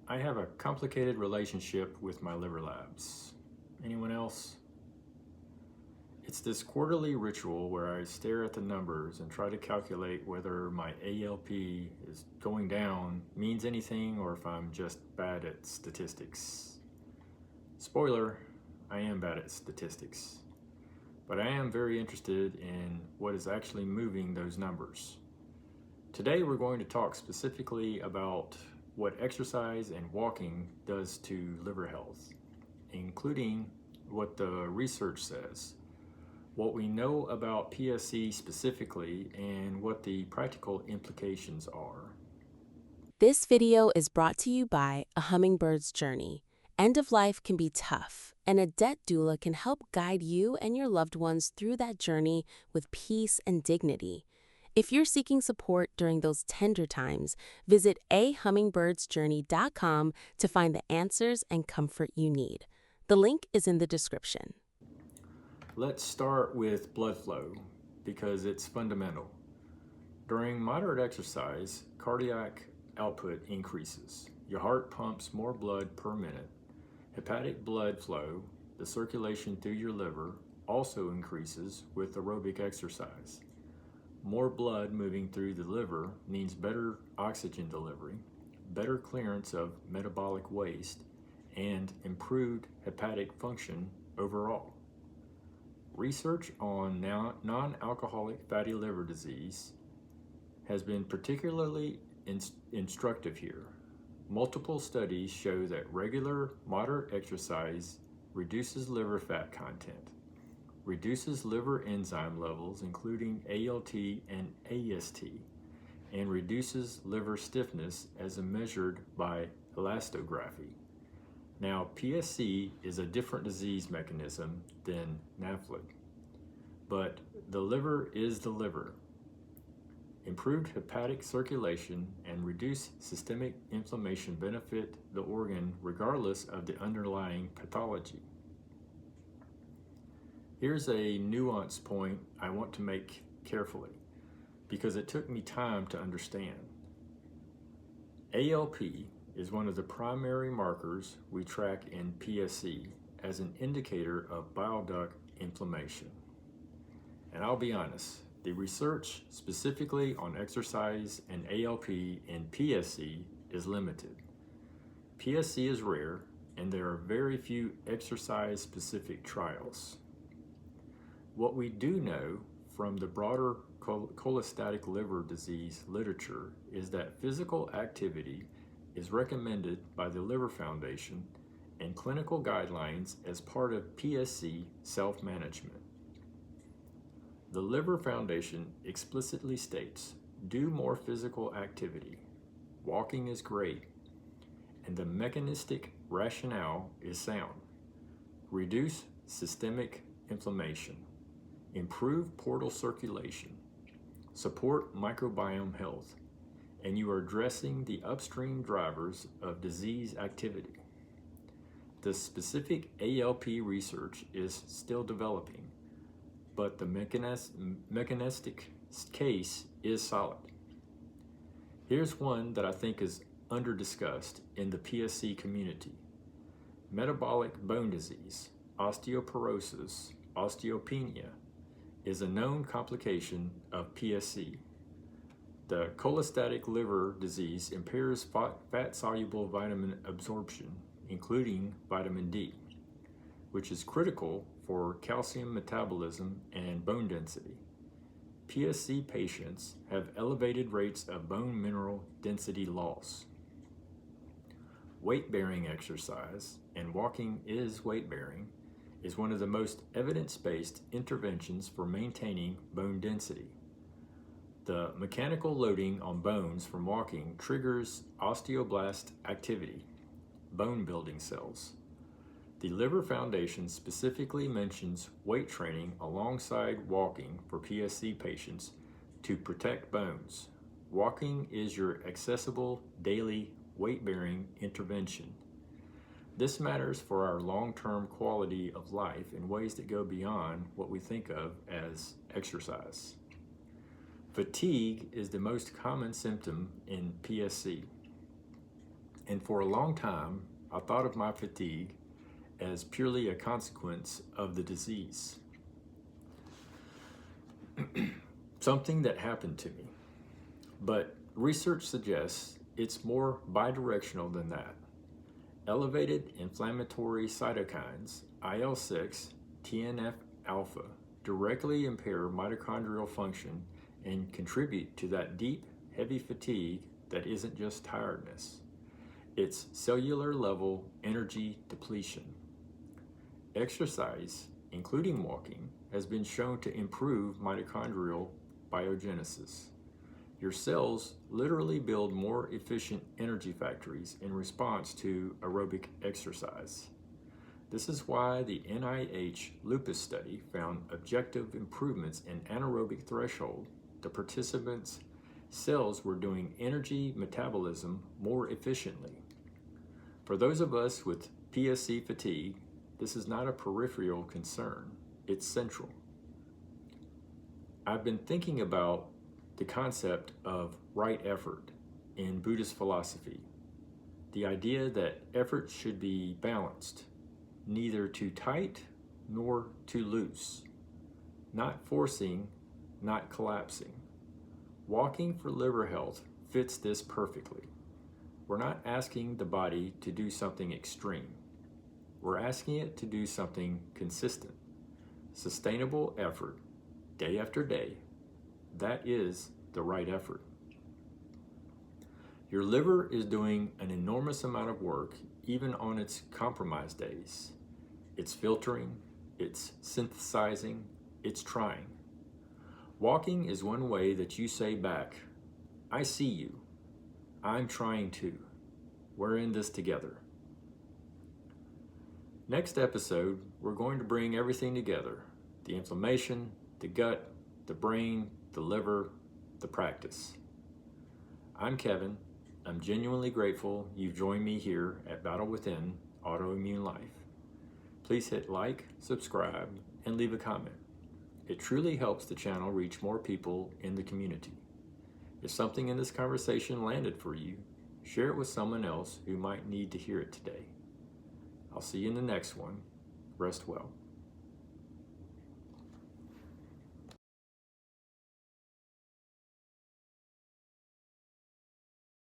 I have a complicated relationship with my liver labs. Anyone else? It's this quarterly ritual where I stare at the numbers and try to calculate whether my ALP is going down means anything or if I'm just bad at statistics. Spoiler, I am bad at statistics, but I am very interested in what is actually moving those numbers. Today we're going to talk specifically about what exercise and walking does to liver health, including what the research says, what we know about PSC specifically, and what the practical implications are. This video is brought to you by A Hummingbird's Journey. End of life can be tough, and a debt doula can help guide you and your loved ones through that journey with peace and dignity. If you're seeking support during those tender times, visit ahummingbirdsjourney.com to find the answers and comfort you need. The link is in the description. Let's start with blood flow because it's fundamental. During moderate exercise, cardiac output increases. Your heart pumps more blood per minute. Hepatic blood flow, the circulation through your liver, also increases with aerobic exercise. More blood moving through the liver means better oxygen delivery, better clearance of metabolic waste, and improved hepatic function overall. Research on non-alcoholic fatty liver disease has been particularly instructive here. Multiple studies show that regular, moderate exercise reduces liver fat content, reduces liver enzyme levels, including ALT and AST, and reduces liver stiffness as measured by elastography. Now, PSC is a different disease mechanism than NAFLD, but the liver is the liver. Improved hepatic circulation and reduced systemic inflammation benefit the organ regardless of the underlying pathology. Here's a nuanced point I want to make carefully because it took me time to understand. ALP is one of the primary markers we track in PSC as an indicator of bile duct inflammation. And I'll be honest, the research specifically on exercise and ALP in PSC is limited. PSC is rare and there are very few exercise-specific trials. What we do know from the broader cholestatic liver disease literature is that physical activity is recommended by the Liver Foundation and clinical guidelines as part of PSC self-management. The Liver Foundation explicitly states, do more physical activity. Walking is great, and the mechanistic rationale is sound. Reduce systemic inflammation, improve portal circulation, support microbiome health, and you are addressing the upstream drivers of disease activity. The specific ALP research is still developing, but the mechanistic case is solid. Here's one that I think is under-discussed in the PSC community. Metabolic bone disease, osteoporosis, osteopenia, is a known complication of PSC. The cholestatic liver disease impairs fat-soluble vitamin absorption, including vitamin D, which is critical for calcium metabolism and bone density. PSC patients have elevated rates of bone mineral density loss. Weight-bearing exercise, and walking is weight-bearing, is one of the most evidence-based interventions for maintaining bone density. The mechanical loading on bones from walking triggers osteoblast activity, bone-building cells. The Liver Foundation specifically mentions weight training alongside walking for PSC patients to protect bones. Walking is your accessible daily weight-bearing intervention. This matters for our long-term quality of life in ways that go beyond what we think of as exercise. Fatigue is the most common symptom in PSC. And for a long time, I thought of my fatigue as purely a consequence of the disease. Something that happened to me. But research suggests it's more bidirectional than that. Elevated inflammatory cytokines, IL-6, TNF-alpha, directly impair mitochondrial function and contribute to that deep, heavy fatigue that isn't just tiredness. It's cellular-level energy depletion. Exercise, including walking, has been shown to improve mitochondrial biogenesis. Your cells literally build more efficient energy factories in response to aerobic exercise. This is why the NIH lupus study found objective improvements in anaerobic threshold. The participants' cells were doing energy metabolism more efficiently. For those of us with PSC fatigue, this is not a peripheral concern, it's central. I've been thinking about the concept of right effort in Buddhist philosophy. The idea that effort should be balanced, neither too tight nor too loose, not forcing, not collapsing. Walking for liver health fits this perfectly. We're not asking the body to do something extreme. We're asking it to do something consistent, sustainable effort, day after day. That is the right effort. Your liver is doing an enormous amount of work even on its compromised days. It's filtering, it's synthesizing, it's trying. Walking is one way that you say back, I see you, I'm trying too. We're in this together. Next episode, we're going to bring everything together. The inflammation, the gut, the brain, the liver, the practice. I'm Kevin. I'm genuinely grateful you've joined me here at Battle Within Autoimmune Life. Please hit like, subscribe, and leave a comment. It truly helps the channel reach more people in the community. If something in this conversation landed for you, share it with someone else who might need to hear it today. I'll see you in the next one. Rest well.